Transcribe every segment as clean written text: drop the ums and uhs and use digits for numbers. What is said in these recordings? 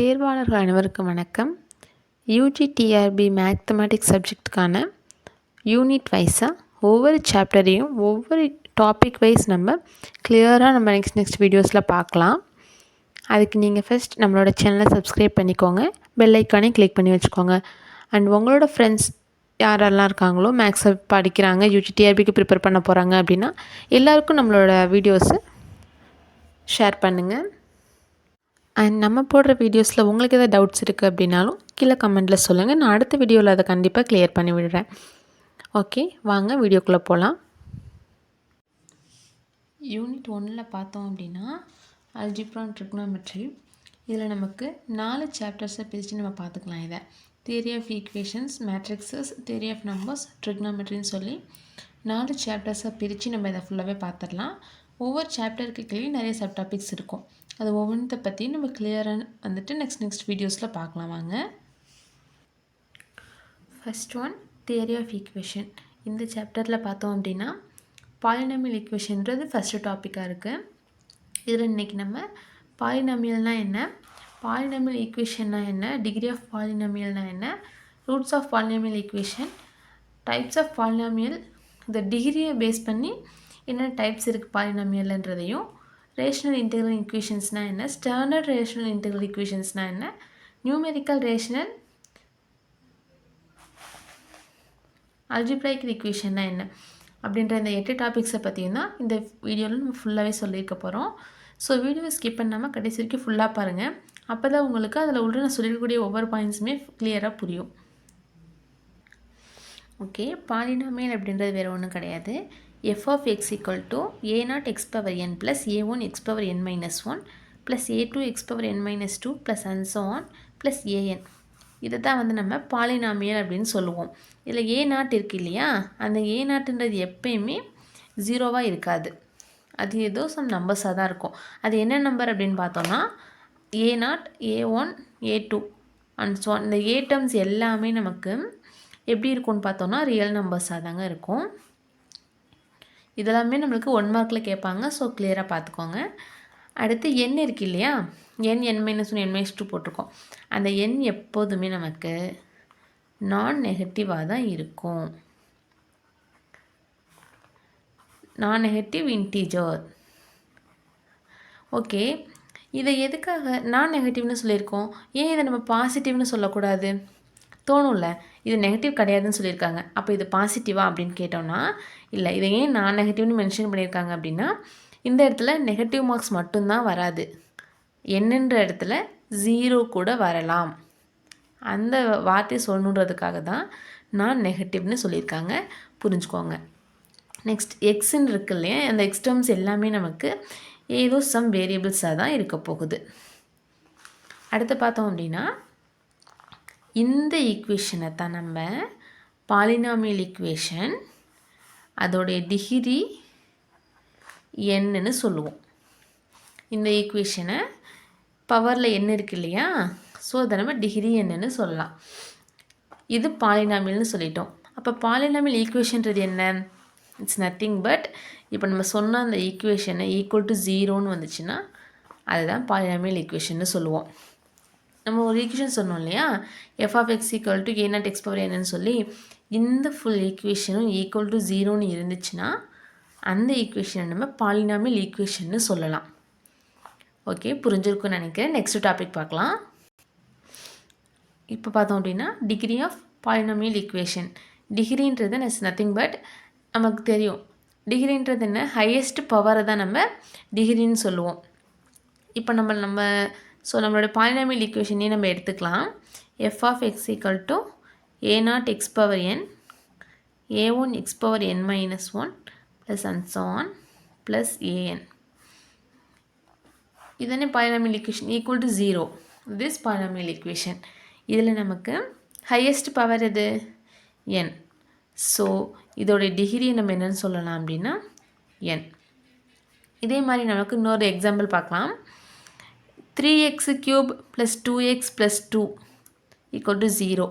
தேர்வாளர்கள் அனைவருக்கும் வணக்கம். UGTRB mathematics சப்ஜெக்ட்டுக்கான unit வைஸாக ஒவ்வொரு சாப்டரையும் ஒவ்வொரு டாபிக் வைஸ் நம்ம கிளியராக நம்ம நெக்ஸ்ட் வீடியோஸில் பார்க்கலாம். அதுக்கு நீங்கள் ஃபஸ்ட் நம்மளோட சேனலை சப்ஸ்கிரைப் பண்ணிக்கோங்க, பெல் ஐக்கானே கிளிக் பண்ணி வச்சுக்கோங்க. அண்ட் உங்களோட ஃப்ரெண்ட்ஸ் யாரெல்லாம் இருக்காங்களோ மேக்ஸை படிக்கிறாங்க, யூஜிடிஆர்பிக்கு ப்ரிப்பேர் பண்ண போகிறாங்க அப்படின்னா எல்லாருக்கும் நம்மளோட வீடியோஸை ஷேர் பண்ணுங்கள். அண்ட் நம்ம போடுற வீடியோஸில் உங்களுக்கு எதாவது டவுட்ஸ் இருக்குது அப்படின்னாலும் கீழே கமெண்ட்டில் சொல்லுங்கள். நான் அடுத்த வீடியோவில் அதை கண்டிப்பாக கிளியர் பண்ணி விடுறேன். ஓகே, வாங்க வீடியோக்குள்ளே போகலாம். யூனிட் 1 பார்த்தோம் அப்படின்னா அல்ஜிப்ரா அண்ட் ட்ரிக்னாமெட்ரி. இதில் நமக்கு 4 சாப்டர்ஸை பிரித்து நம்ம பார்த்துக்கலாம். இதை theory of equations, matrices, theory of numbers, ட்ரிக்னாமெட்ரின்னு சொல்லி 4 சாப்டர்ஸை பிரித்து நம்ம இதை ஃபுல்லாகவே பார்த்துடலாம். ஒவ்வொரு சாப்டருக்கு கீழே நிறைய சப் டாபிக்ஸ் இருக்கும். அது ஒவ்வொன்றத்தை பற்றி நம்ம கிளியராக வந்துட்டு நெக்ஸ்ட் வீடியோஸில் பார்க்கலாம். வாங்க. First one theory of equation. இந்த சாப்டரில் பார்த்தோம் அப்படின்னா பாலினாமியல் ஈக்குவேஷன்றது ஃபஸ்ட்டு டாப்பிக்காக இருக்குது. இதில் இன்றைக்கி நம்ம பாலினாமியல்னால் என்ன, பாலினாமியல் ஈக்குவேஷன்னா என்ன, டிகிரி ஆஃப் பாலினாமியல்னால் என்ன, roots of polynomial equation, types of polynomial, இந்த டிகிரியை பேஸ் பண்ணி என்னென்ன டைப்ஸ் இருக்குது பாலினாமியல்ன்றதையும், ரேஷனல் இன்டெக்ரல் ஈக்குவேஷன்ஸ்னால் என்ன, ஸ்டாண்டர்ட் ரேஷனல் இன்டெக்ரல் ஈக்குவேஷன்ஸ்னால் என்ன, நியூமெரிக்கல் ரேஷனல் அல்ஜிப்ராய்க் ஈக்குவேஷன்னா என்ன அப்படின்ற இந்த 8 டாபிக்ஸை பற்றியும் தான் இந்த வீடியோவில் நம்ம ஃபுல்லாகவே சொல்லியிருக்க போகிறோம். ஸோ வீடியோவை ஸ்கிப் பண்ணாமல் கடைசி வரைக்கும் ஃபுல்லாக பாருங்கள். அப்போ தான் உங்களுக்கு அதில் உள்ள நான் சொல்லியிருக்கக்கூடிய ஒவ்வொரு பாயிண்ட்ஸுமே கிளியராக புரியும். ஓகே, பாலினாமியல் அப்படின்றது வேறு ஒன்றும் கிடையாது. f of x equal to a0 x power n plus a1 x power n minus 1 plus a2 x power n minus 2 plus and so on plus an. இதை தான் வந்து நம்ம பாலினாமியல் அப்படின்னு சொல்லுவோம். இதில் a0 இருக்குது இல்லையா, அந்த a0ன்றது எப்பயுமே 0வாக இருக்காது. அது ஏதோ சம் நம்பர்ஸாக தான் இருக்கும். அது என்ன நம்பர் அப்படின்னு பார்த்தோம்னா a0, a1, a2 and so இந்த a டேர்ம்ஸ் எல்லாமே நமக்கு எப்படி இருக்கும்னு பார்த்தோம்னா ரியல் நம்பர்ஸாக தாங்க இருக்கும். இதெல்லாமே நம்மளுக்கு 1 மார்க்கில் கேட்பாங்க. ஸோ கிளியராக பார்த்துக்கோங்க. அடுத்து n இருக்குது இல்லையா, n -1 n-2 போட்டிருக்கோம். அந்த n எப்போதுமே நமக்கு நான் நெகட்டிவாக தான் இருக்கும். நான் நெகட்டிவ் இன்டீஜர். ஓகே, இதை எதுக்காக நான் நெகட்டிவ்னு சொல்லியிருக்கோம், ஏன் இதை நம்ம பாசிட்டிவ்னு சொல்லக்கூடாது தோணும்ல. இது நெகட்டிவ் கிடையாதுன்னு சொல்லியிருக்காங்க, அப்போ இது பாசிட்டிவா அப்படின்னு கேட்டோம்னா இல்லை. இதை ஏன் நான் நெகட்டிவ்னு மென்ஷன் பண்ணியிருக்காங்க அப்படின்னா இந்த இடத்துல நெகட்டிவ் மார்க்ஸ் மட்டும்தான் வராது, என்னன்ற இடத்துல 0 கூட வரலாம். அந்த வார்த்தையை சொல்லணுன்றதுக்காக தான் நான் நெகட்டிவ்னு சொல்லியிருக்காங்க, புரிஞ்சுக்கோங்க. நெக்ஸ்ட் எக்ஸ்ன்னு இருக்கு இல்லையா, அந்த எக்ஸ் டேர்ம்ஸ் எல்லாமே நமக்கு ஏதோ சம் வேரியபிள்ஸாக தான் இருக்க போகுது. அடுத்து பார்த்தோம் அப்படின்னா இந்த ஈக்குவேஷனை தான் நம்ம பாலினாமியல் ஈக்குவேஷன், அதோடைய டிகிரி என்னன்னு சொல்லுவோம். இந்த ஈக்குவேஷனை பவரில் என்ன இருக்குது இல்லையா, ஸோ அதை நம்ம டிகிரி என்னன்னு சொல்லலாம். இது பாலினாமியல்னு சொல்லிட்டோம். அப்போ பாலினாமியல் ஈக்குவேஷன்றது என்ன, இட்ஸ் நத்திங் பட் இப்போ நம்ம சொன்ன அந்த ஈக்குவேஷனை ஈக்குவல் டு 0ன்னு வந்துச்சுன்னா அதுதான் பாலினாமியல் ஈக்குவேஷன்னு சொல்லுவோம். நம்ம ஒரு ஈக்குவேஷன் சொன்னோம் இல்லையா, f of x equal to a0 x power n சொல்லி இந்த ஃபுல் ஈக்குவேஷனும் ஈக்குவல் டு 0ன்னு இருந்துச்சுன்னா அந்த ஈக்குவேஷனை நம்ம பாலினாமியல் ஈக்குவேஷன்னு சொல்லலாம். ஓகே, புரிஞ்சிருக்குன்னு நினைக்கிறேன். நெக்ஸ்ட் டாபிக் பார்க்கலாம். இப்போ பார்த்தோம் அப்படின்னா டிகிரி ஆஃப் பாலினாமியல் ஈக்குவேஷன். டிகிரின்றது இஸ் நத்திங் பட் நமக்கு தெரியும் டிகிரின்றது என்ன, ஹையஸ்ட் பவரை தான் நம்ம டிகிரின்னு சொல்லுவோம். இப்போ ஸோ நம்மளோட பாலினாமியல் ஈக்குவேஷனே நம்ம எடுத்துக்கலாம். f of x equal to a0 x power n, a1 x power n minus 1 plus and so on plus an. இதனை polynomial equation equal to 0. This polynomial equation. இதில் நமக்கு ஹையஸ்ட் பவர் எது, n. So இதோடைய டிகிரியை நம்ம என்னென்னு சொல்லலாம் அப்படின்னா n. இதே மாதிரி நமக்கு இன்னொரு எக்ஸாம்பிள் பார்க்கலாம். 3x cube plus 2x plus 2 equal to 0.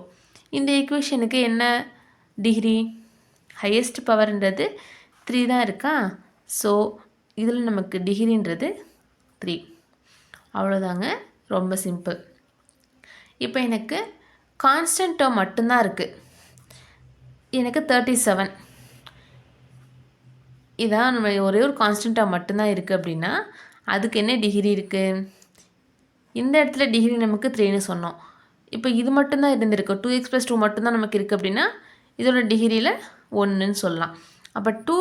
இந்த ஈக்குவேஷனுக்கு என்ன டிகிரி, ஹையஸ்ட் பவர்ன்றது 3 தான் இருக்கா. ஸோ இதில் நமக்கு டிகிரின்றது 3. அவ்வளோதாங்க, ரொம்ப சிம்பிள். இப்போ எனக்கு கான்ஸ்டன்ட் டேர்ம் மட்டும்தான் இருக்குது. எனக்கு 37 இதான் நம்ம ஒரே ஒரு கான்ஸ்டன்ட் டேர்ம் மட்டும்தான் இருக்குது அப்படின்னா அதுக்கு என்ன டிகிரி இருக்குது? இந்த இடத்துல டிகிரி நமக்கு 3ன்னு சொன்னோம். இப்போ இது மட்டும்தான் இருந்திருக்கு. 2x + 2 மட்டும்தான் நமக்கு இருக்குது அப்படின்னா இதோட டிகிரியில் 1ன்னு சொல்லலாம். அப்போ 2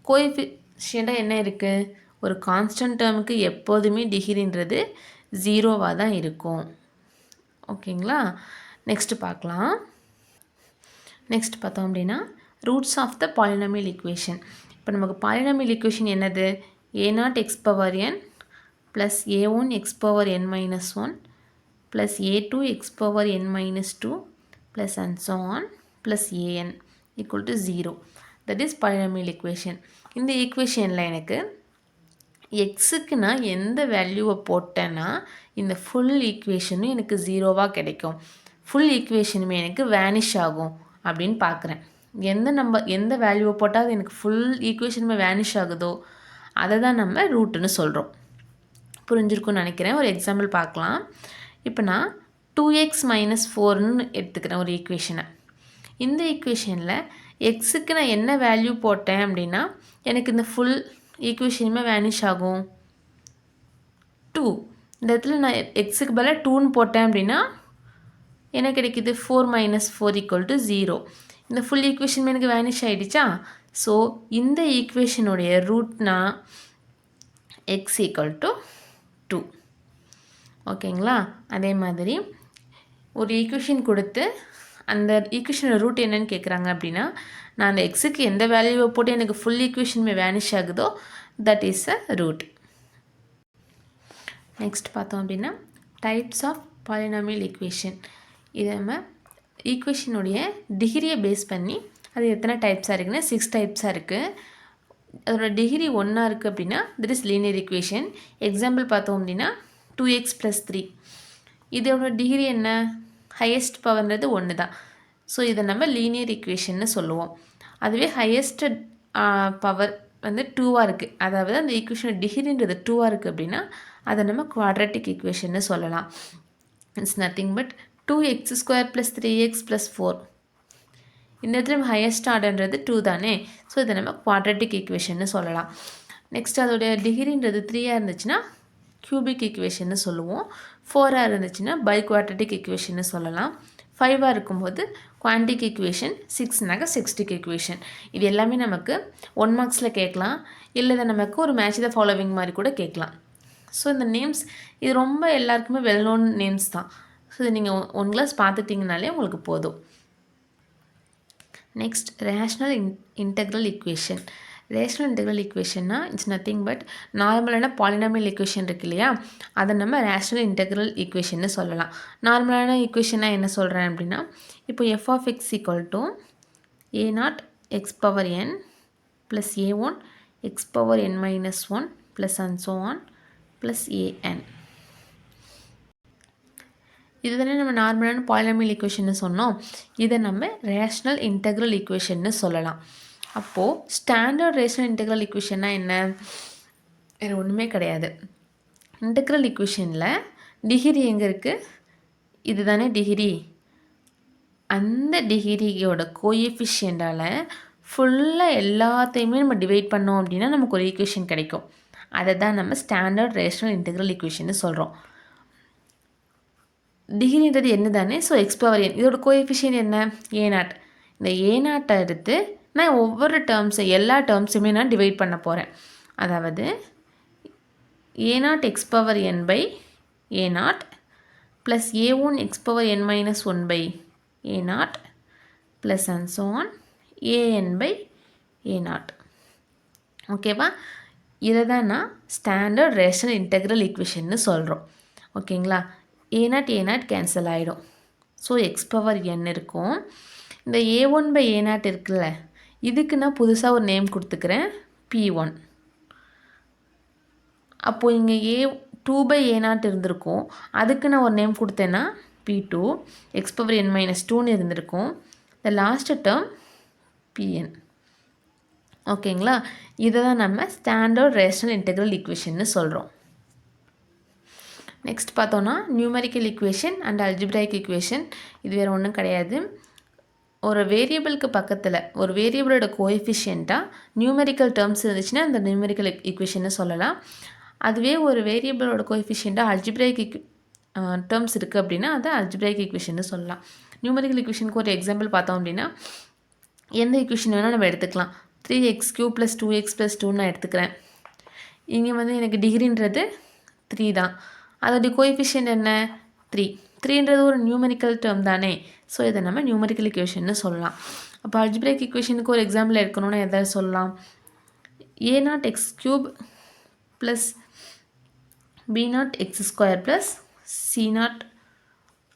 கோஎஃபிஷியண்ட்டாக என்ன இருக்குது? ஒரு கான்ஸ்டன்ட் டேர்முக்கு எப்போதுமே டிகிரின்றது 0வாக தான் இருக்கும். ஓகேங்களா? நெக்ஸ்ட் பார்க்கலாம். நெக்ஸ்ட் பார்த்தோம் அப்படின்னா roots of the polynomial equation. இப்போ நமக்கு பாலினாமியல் ஈக்குவேஷன் என்னது? a0x⁴n + a1x⁴n−1 + a2x⁴n−2 + and so on + an = 0. That is polynomial equation. இந்த ஈக்குவேஷனில் எனக்கு எக்ஸுக்கு நான் எந்த வேல்யூவை போட்டேன்னா இந்த ஃபுல் ஈக்குவேஷனும் எனக்கு 0வாக கிடைக்கும். ஃபுல் ஈக்குவேஷனுமே எனக்கு வேனிஷ் ஆகும் அப்படின்னு பார்க்குறேன். எந்த வேல்யூவை போட்டால் அது எனக்கு ஃபுல் ஈக்குவேஷனுமே வேனிஷ் ஆகுதோ அதை தான் நம்ம ரூட்டுன்னு சொல்கிறோம். புரிஞ்சிருக்குன்னு நினைக்கிறேன். ஒரு எக்ஸாம்பிள் பார்க்கலாம். இப்போ நான் 2x - 4ன்னு எடுத்துக்கிறேன் ஒரு ஈக்குவேஷனை. இந்த ஈக்குவேஷனில் எக்ஸுக்கு நான் என்ன வேல்யூ போட்டேன் அப்படின்னா எனக்கு இந்த ஃபுல் ஈக்குவேஷனுமே வேனிஷ் ஆகும். 2 இந்த இடத்துல நான் எக்ஸுக்கு பதிலாக 2ன்னு போட்டேன் அப்படின்னா என்ன கிடைக்குது? 4 - 4 = 0. இந்த ஃபுல் ஈக்குவேஷனுமே எனக்கு வேனிஷ் ஆகிடுச்சா? ஸோ இந்த ஈக்குவேஷனுடைய ரூட்னா x = 2. ஓகேங்களா? அதே மாதிரி ஒரு ஈக்குவேஷன் கொடுத்து அந்த ஈக்குவேஷனோட ரூட் என்னன்னு கேட்குறாங்க அப்படின்னா நான் அந்த எக்ஸுக்கு எந்த வேல்யூவை போட்டு எனக்கு ஃபுல் ஈக்குவேஷனுமே வேனிஷ் ஆகுதோ that is a root. Next பார்த்தோம் அப்படின்னா டைப்ஸ் ஆஃப் பாலினாமியல் ஈக்குவேஷன். இதை நம்ம ஈக்குவேஷனுடைய டிகிரியை பேஸ் பண்ணி அது எத்தனை டைப்ஸாக இருக்குன்னா 6 டைப்ஸாக இருக்குது. அதோட டிகிரி 1 இருக்குது அப்படின்னா that is linear equation. Example பார்த்தோம் அப்படின்னா 2x + 3. இதோட டிகிரி என்ன? ஹையஸ்ட் பவர்ன்றது 1 தான். ஸோ இதை நம்ம லீனியர் ஈக்குவேஷன்னு சொல்லுவோம். அதுவே ஹையஸ்ட் பவர் வந்து 2வாக இருக்குது, அதாவது அந்த ஈக்குவேஷனோட டிகிரின்றது 2வாக இருக்குது அப்படின்னா அதை நம்ம குவாட்ரட்டிக் ஈக்குவேஷன்னு சொல்லலாம். It's nothing but 2x² + 3x + 4. இந்த இடத்துல நம்ம ஹையஸ்ட் ஆர்டர்ன்றது 2 தானே. ஸோ இதை நம்ம குவாட்ரட்டிக் ஈக்குவேஷன்னு சொல்லலாம். நெக்ஸ்ட் அதோடைய டிகிரின்றது 3ஆக இருந்துச்சுன்னா கியூபிக் ஈக்குவேஷன்னு சொல்லுவோம். 4ஆக இருந்துச்சுன்னா பை குவாட்ரட்டிக் ஈக்குவேஷன்னு சொல்லலாம். 5ஆக இருக்கும்போது குவான்டிக் ஈக்குவேஷன், 6னாக்க செக்ஸ்டிக் ஈக்குவேஷன். இது எல்லாமே நமக்கு 1 மார்க்ஸில் கேட்கலாம், இல்லை இதை நமக்கு ஒரு மேட்ச் த ஃபாலோவிங் மாதிரி கூட கேட்கலாம். ஸோ இந்த நேம்ஸ் இது ரொம்ப எல்லாருக்குமே வெல் நோன் நேம்ஸ் தான். ஸோ இது நீங்கள் 1 கிளாஸ் பார்த்துட்டிங்கனாலே உங்களுக்கு போதும். Next rational integral equation. Rational integral ஈக்குவேஷன்னா இட்ஸ் நத்திங் பட் நார்மலான பாலினாமியல் ஈக்குவேஷன் இருக்கு இல்லையா, அதை நம்ம ரேஷ்னல் இன்டெக்ரல் ஈக்குவேஷன்னு சொல்லலாம். நார்மலான ஈக்குவேஷனாக என்ன சொல்கிறேன் அப்படின்னா இப்போ f(x) = a0x⁴n + a1x⁴n−1 + and so on + an. இதுதானே நம்ம நார்மலான பாலினாமியல் ஈக்குவேஷன்னு சொன்னோம். இதை நம்ம ரேஷ்னல் இன்டெக்ரல் ஈக்குவேஷன்னு சொல்லலாம். அப்போது ஸ்டாண்டர்ட் ரேஷ்னல் இன்டெக்ரல் ஈக்குவேஷன்னா என்ன? வேறு ஒன்றுமே கிடையாது. இன்டெக்ரல் ஈக்குவேஷனில் டிகிரி எங்கே இருக்குது? இது தானே டிகிரி. அந்த டிகிரியோட கோஎஃபிஷியண்டால் ஃபுல்லாக எல்லாத்தையுமே நம்ம டிவைட் பண்ணோம் அப்படின்னா நமக்கு ஒரு ஈக்குவேஷன் கிடைக்கும். அதை தான் நம்ம ஸ்டாண்டர்ட் ரேஷ்னல் இன்டெக்ரல் ஈக்குவேஷன்னு சொல்கிறோம். டிகிரின்றது என்ன தானே. ஸோ x⁴n இதோட கோஎஃபிஷியன்ட் என்ன? a0. இந்த a0 எடுத்து நான் ஒவ்வொரு எல்லா டேர்ம்ஸுமே நான் டிவைட் பண்ண போகிறேன். அதாவது a0x⁴n / a0 + a1x⁴n−1 / a0 + and so on an / a0. ஓகேவா? இதை தான் நான் ஸ்டாண்டர்ட் ரேஷ்னல் இன்டெக்ரல் ஈக்குவேஷன்னு சொல்கிறோம். ஓகேங்களா? a0 கேன்சல் ஆகிடும். ஸோ x⁴n இருக்கும். இந்த a1 / a0 இருக்குல்ல, இதுக்கு நான் புதுசாக ஒரு நேம் கொடுத்துக்கிறேன், p1. அப்போது இங்கே a2 / a0 இருந்திருக்கும், அதுக்கு நான் ஒரு நேம் கொடுத்தேன்னா p2. x⁴n−2ன்னு இருந்திருக்கும். இந்த லாஸ்ட் டேர்ம் pn. ஓகேங்களா? இதை தான் நம்ம ஸ்டாண்டர்ட் ரேஷ்னல் இன்டெக்ரல் ஈக்குவேஷன்னு சொல்கிறோம். நெக்ஸ்ட் பார்த்தோன்னா numerical equation and algebraic equation. இது வேறு ஒன்றும் கிடையாது. ஒரு வேரியபிளுக்கு பக்கத்தில் ஒரு வேரியபிளோட கோஎஃபிஷியண்ட்டாக நியூமெரிக்கல் டேர்ம்ஸ் இருந்துச்சுன்னா அந்த நியூமெரிக்கல் ஈக்குவேஷன்னு சொல்லலாம். அதுவே ஒரு வேரியபிளோட கோஎஃபிஷியண்ட்டாக அல்ஜிப்ராயிக் டேர்ம்ஸ் இருக்குது அப்படின்னா அதை அல்ஜிப்ராயிக் ஈக்குவேஷன்னு சொல்லலாம். நியூமெரிக்கல் ஈக்குவேஷனுக்கு ஒரு எக்ஸாம்பிள் பார்த்தோம் அப்படின்னா எந்த ஈக்குவேஷன் வேணால் நம்ம எடுத்துக்கலாம். 3x³ + 2x + 2 நான் எடுத்துக்கிறேன். இங்கே வந்து எனக்கு டிகிரின்றது 3 தான். அதோடைய கோஎஃபிஷியன்ட் என்ன 3. 3ன்றது ஒரு நியூமெரிக்கல் டேர்ம் தானே. ஸோ இதை நம்ம நியூமெரிக்கல் ஈக்குவேஷன்னு சொல்லலாம். அப்போ அல்ஜிப்ராயிக் ஈக்குவேஷனுக்கு ஒரு எக்ஸாம்பிள் எடுக்கணும்னா எதை சொல்லலாம்? a0x³ + b0x² + c0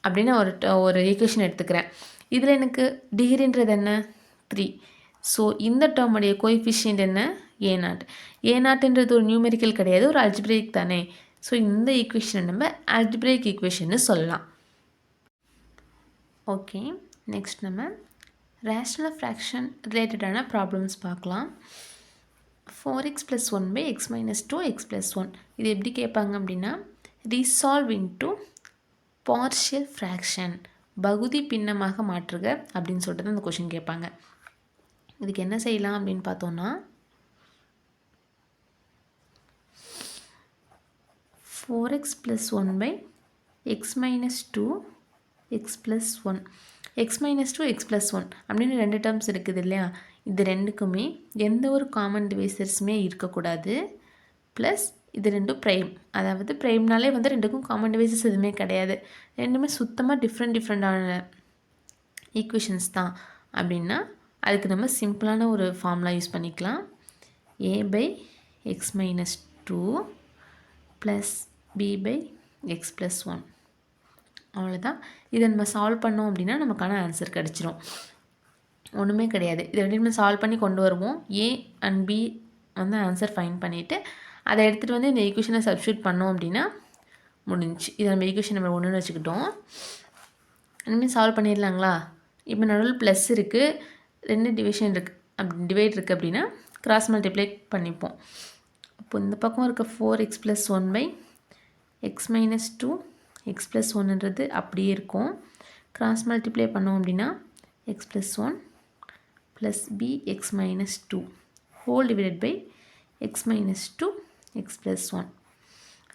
அப்படின்னு ஒரு ஈக்குவேஷன் எடுத்துக்கிறேன். இதில் எனக்கு டிகிரின்றது என்ன 3. ஸோ இந்த டேர்முடைய கோஎஃபிஷியன்ட் என்ன a0. a0ன்றது ஒரு நியூமெரிக்கல் கிடையாது, ஒரு அல்ஜிப்ராயிக் தானே. ஸோ இந்த ஈக்குவேஷனை நம்ம அல்ஜிப்ராயிக் ஈக்குவேஷன்னு சொல்லலாம். ஓகே, நெக்ஸ்ட் நம்ம ரேஷனல் ஃப்ராக்ஷன் ரிலேட்டடான ப்ராப்ளம்ஸ் பார்க்கலாம். 4x + 1/x - 2x + 1 இது எப்படி கேட்பாங்க அப்படின்னா ரீசால்வ் இன்ட்டு பார்ஷியல் ஃப்ராக்ஷன், பகுதி பின்னமாக மாற்றுக அப்படின்னு சொல்லிட்டு தான் அந்த கொஷின் கேட்பாங்க. இதுக்கு என்ன செய்யலாம் அப்படின்னு பார்த்தோன்னா 4x + 1/x - 2x + 1 x - 2x + 1 அப்படின்னு 2 டேர்ம்ஸ் இருக்குது இல்லையா. இது ரெண்டுக்குமே எந்த ஒரு காமன் டிவைசர்ஸுமே இருக்கக்கூடாது. ப்ளஸ் இது ரெண்டும் ப்ரைம், அதாவது ப்ரைம்னாலே வந்து ரெண்டுக்கும் காமன் டிவைசஸ் எதுவுமே கிடையாது. ரெண்டுமே சுத்தமாக டிஃப்ரெண்டான ஈக்குவேஷன்ஸ் தான். அப்படின்னா அதுக்கு நம்ம சிம்பிளான ஒரு ஃபார்முலா யூஸ் பண்ணிக்கலாம். a/x - 2 + b/x + 1. அவ்வளோதான். இதை நம்ம சால்வ் பண்ணோம் அப்படின்னா நமக்கான ஆன்சர் கிடச்சிரும். ஒன்றுமே கிடையாது. இதை ரெண்டுமே சால்வ் பண்ணி கொண்டு வருவோம். a and b வந்து ஆன்சர் ஃபைண்ட் பண்ணிவிட்டு அதை எடுத்துகிட்டு வந்து இந்த ஈக்குவேஷனை சப்ஸ்டியூட் பண்ணோம் அப்படின்னா முடிஞ்சிச்சு. இதை நம்ம ஈக்குவேஷன் நம்பர் 1ன்னு வச்சுக்கிட்டோம். இனிமேல் சால்வ் பண்ணிடலாங்களா? இப்போ நடுவில் ப்ளஸ் இருக்குது, 2 டிவிஷன் இருக்குது, அப்படி டிவைட் இருக்குது அப்படின்னா கிராஸ் மல்டிப்ளை பண்ணிப்போம். அப்போ இந்த பக்கம் இருக்க 4x + 1/x - 2x + 1ன்றது அப்படியே இருக்கும். கிராஸ் மல்டிப்ளை பண்ணோம் அப்படின்னா x + 1 + bx - 2 whole divided by x - 2x + 1.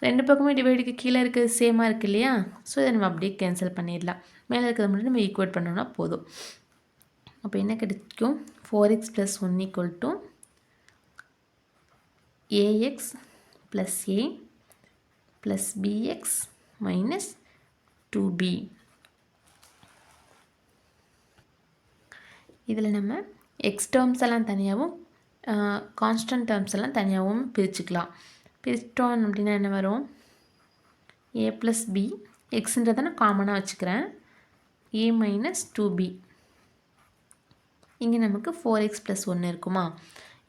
ரெண்டு பக்கமே டிவைடுக்கு கீழே இருக்கிறது சேமாக இருக்குது இல்லையா. ஸோ இதை நம்ம அப்படியே கேன்சல் பண்ணிடலாம். மேலே இருக்கிறத மட்டும் நம்ம ஈக்குவேட் பண்ணோம்னா போதும். அப்போ என்ன கிடைக்கும்? 4x + 1 = ax + a + bx - 2b. இதில் நம்ம எக்ஸ் டேர்ம்ஸ் எல்லாம் தனியாகவும் கான்ஸ்டன்ட் டேர்ம்ஸ் எல்லாம் தனியாகவும் பிரிச்சுக்கலாம். பிரிச்சிட்டோம் அப்படின்னா என்ன வரும்? a + b, எக்ஸுன்றதை நான் காமனாக வச்சுக்கிறேன், a - 2b. இங்கே நமக்கு 4x + 1 இருக்குமா.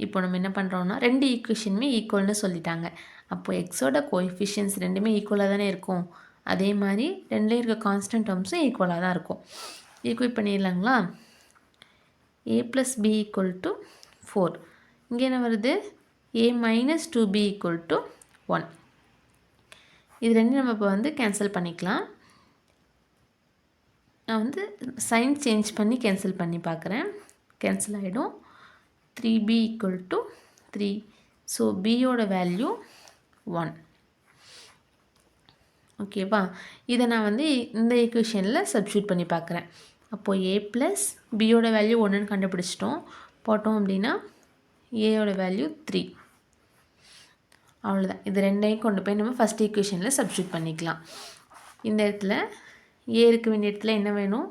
இப்போ நம்ம என்ன பண்ணுறோம்னா 2 ஈக்குவேஷனுமே ஈக்குவல்னு சொல்லிட்டாங்க. அப்போது எக்ஸோட கோஎஃபிஷியன்ஸ் ரெண்டுமே ஈக்குவலாக தானே இருக்கும். அதே மாதிரி ரெண்டுலேயும் இருக்க கான்ஸ்டன்ட் டேர்ம்ஸும் ஈக்குவலாக தான் இருக்கும். ஈக்குவேட் பண்ணிடலாங்களா? a + b = 4. இங்கே என்ன வருது? a - 2b = 1. இது ரெண்டும் நம்ம இப்போ வந்து கேன்சல் பண்ணிக்கலாம். நான் வந்து சைன் சேஞ்ச் பண்ணி கேன்சல் பண்ணி பார்க்குறேன். கேன்சல் ஆகிடும். 3b = 3. ஸோ பியோட வேல்யூ 1. ஓகேவா? இதை நான் வந்து இந்த ஈக்குவேஷனில் சப்ஸ்டியூட் பண்ணி பார்க்குறேன். அப்போது a + bயோட வேல்யூ 1ன்னு கண்டுபிடிச்சிட்டோம். போட்டோம் அப்படின்னா ஏயோட வேல்யூ 3. அவ்வளோதான். இது ரெண்டையும் கொண்டு போய் நம்ம ஃபஸ்ட் ஈக்குவேஷனில் சப்ஸ்டியூட் பண்ணிக்கலாம். இந்த இடத்துல ஏ இருக்க வேண்டிய இடத்துல என்ன வேணும்?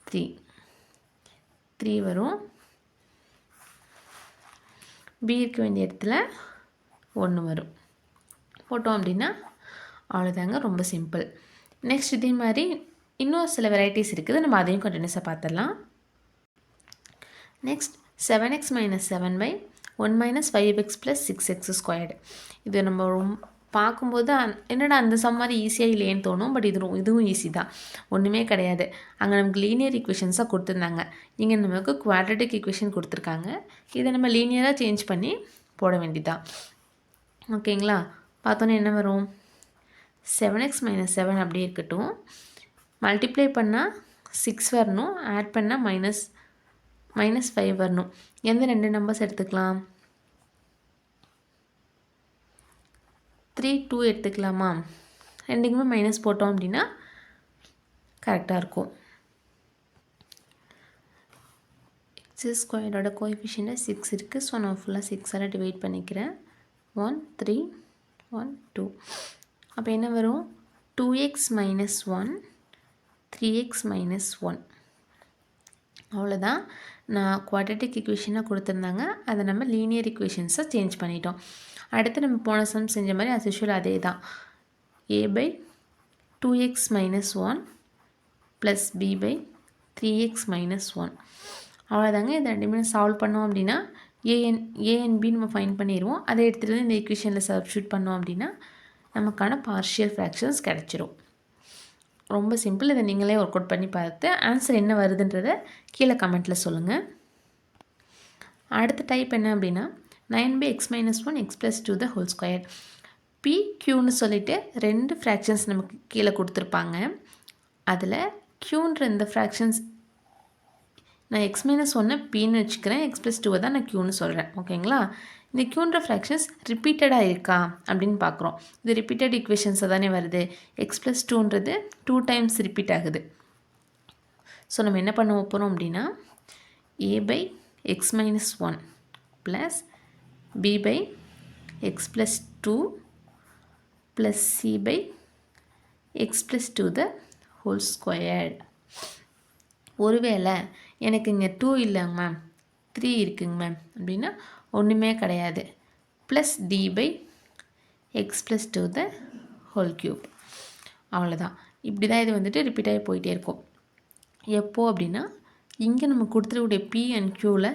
3 வரும். பி இருக்க வேண்டிய இடத்துல 1 வரும். போட்டோம் அப்படின்னா அவ்வளோதாங்க. ரொம்ப சிம்பிள். நெக்ஸ்ட் இதே மாதிரி இன்னும் சில வெரைட்டிஸ் இருக்குது, நம்ம அதையும் கண்டினியூஸாக பார்த்துடலாம். Next 7x - 7/1 - 5x + 6x². இது நம்ம பார்க்கும்போது என்னடா அந்த சம் மாதிரி ஈஸியாக இல்லையேன்னு தோணும். பட் இதுவும் ஈஸி தான், ஒன்றுமே கிடையாது. அங்கே நமக்கு லீனியர் ஈக்குவேஷன்ஸாக கொடுத்துருந்தாங்க, இங்கே நமக்கு குவாட்ரட்டிக் ஈக்குவேஷன் கொடுத்துருக்காங்க. இதை நம்ம லீனியராக சேஞ்ச் பண்ணி போட வேண்டியதான். ஓகேங்களா? பார்த்தோன்னே என்ன வரும்? 7x மைனஸ் 7 அப்படியே இருக்கட்டும். மல்டிப்ளை பண்ணால் 6 வரணும், ஆட் பண்ணால் -5 வரணும். எந்த 2 நம்பர்ஸ் எடுத்துக்கலாம்? 3, 2 எடுத்துக்கலாமா? ரெண்டுக்குமே மைனஸ் போட்டோம் அப்படின்னா கரெக்டாக இருக்கும். எக்ஸ் ஸ்கொயரோட கோஎஃபிஷியண்ட்டாக 6 இருக்குது. ஸோ நான் ஃபுல்லாக 6ஆல் டிவைட் பண்ணிக்கிறேன். 1, 3, 1, 2. அப்போ என்ன வரும்? 2x minus 1, 3x minus 1. அவ்வளோதான். நான் குவாட்ரட்டிக் இக்குவேஷனாக கொடுத்துருந்தாங்க, அதை நம்ம லீனியர் இக்குவேஷன்ஸாக சேஞ்ச் பண்ணிட்டோம். அடுத்து நம்ம போன சம் செஞ்ச மாதிரி as usual அதே தான். a by 2x minus 1 plus b by 3x minus 1. அவ்வளோதாங்க. இது ரெண்டுமே சால்வ் பண்ணோம் அப்படின்னா a and b நம்ம ஃபைண்ட் பண்ணிடுவோம். அதை எடுத்துகிட்டு வந்து இந்த இக்குவேஷனில் சப்ஸ்டிட்யூட் பண்ணோம் அப்படின்னா நமக்கான பார்ஷியல் ஃப்ராக்ஷன்ஸ் கிடச்சிரும். ரொம்ப சிம்பிள். இதை நீங்களே ஒர்க் அவுட் பண்ணி பார்த்து ஆன்சர் என்ன வருதுன்றதை கீழே கமெண்ட்டில் சொல்லுங்கள். அடுத்த டைப் என்ன அப்படின்னா 9 by x minus 1 x plus 2 the whole square. p qன்னு சொல்லிட்டு 2 ஃப்ராக்ஷன்ஸ் நமக்கு கீழே கொடுத்துருப்பாங்க. அதில் qன்ற இந்த ஃப்ராக்ஷன்ஸ் நான் x மைனஸ் 1 pன்னு வச்சுக்கிறேன், x plus 2 தான் நான் qன்னு சொல்கிறேன். ஓகேங்களா? இந்த qன்ற ஃப்ராக்ஷன்ஸ் ரிப்பீட்டடாக இருக்கா அப்படின்னு பார்க்குறோம். இது ரிப்பீட்டட் இக்குவேஷன்ஸை தானே வருது. x plus 2ன்றது 2 டைம்ஸ் ரிப்பீட் ஆகுது. ஸோ நம்ம என்ன பண்ண போகிறோம் அப்படின்னா a by x minus 1 plus b by x plus 2 plus c by x plus 2 the whole squared. ஒருவேளை எனக்கு இங்கே 2 இல்லைங்க மேம், 3 இருக்குங்க மேம் அப்படின்னா ஒன்றுமே கிடையாது. Plus d by x plus 2 the whole cube. அவ்வளோதான். இப்படி தான் இது வந்துட்டு ரிப்பீட் ஆகி போயிட்டே இருக்கும். எப்போ அப்படின்னா இங்கே நம்ம கொடுத்துருக்கூடிய p அண்ட் qவில்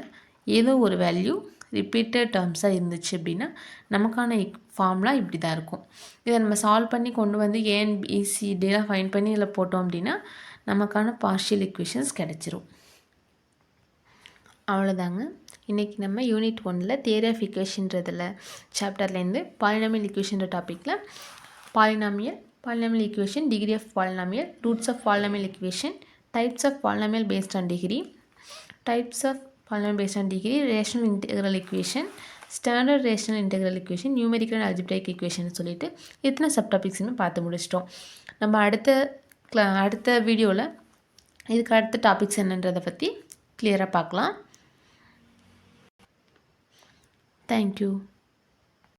ஏதோ ஒரு வேல்யூ ரிப்பீட்டட் டேர்ம்ஸாக இருந்துச்சு அப்படின்னா நமக்கான ஃபார்முலா இப்படி தான் இருக்கும். இதை நம்ம சால்வ் பண்ணி கொண்டு வந்து a and b c dலாம் ஃபைண்ட் பண்ணி இதில் போட்டோம் அப்படின்னா நமக்கான பார்ஷியல் இக்குவேஷன்ஸ் கிடச்சிரும். அவ்வளோதாங்க. இன்றைக்கி நம்ம யூனிட் 1ல் தியரி ஆஃப் இக்குவேஷன்றதில் சாப்டர்லேருந்து பாலினாமியல் இக்குவேஷன்ற டாப்பிக்கில் polynomial equation, degree of polynomial, roots of polynomial equation, types of polynomial based on degree, types of polynomial based on degree, rational integral equation, standard rational integral equation, numerical and algebraic equation சொல்லிட்டு இத்தனை sub டாபிக்ஸ்னு பார்த்து முடிச்சிட்டோம். நம்ம அடுத்த வீடியோவில் இதுக்கு அடுத்த topics என்னன்றதை பற்றி கிளியராக பார்க்கலாம். தேங்க்யூ.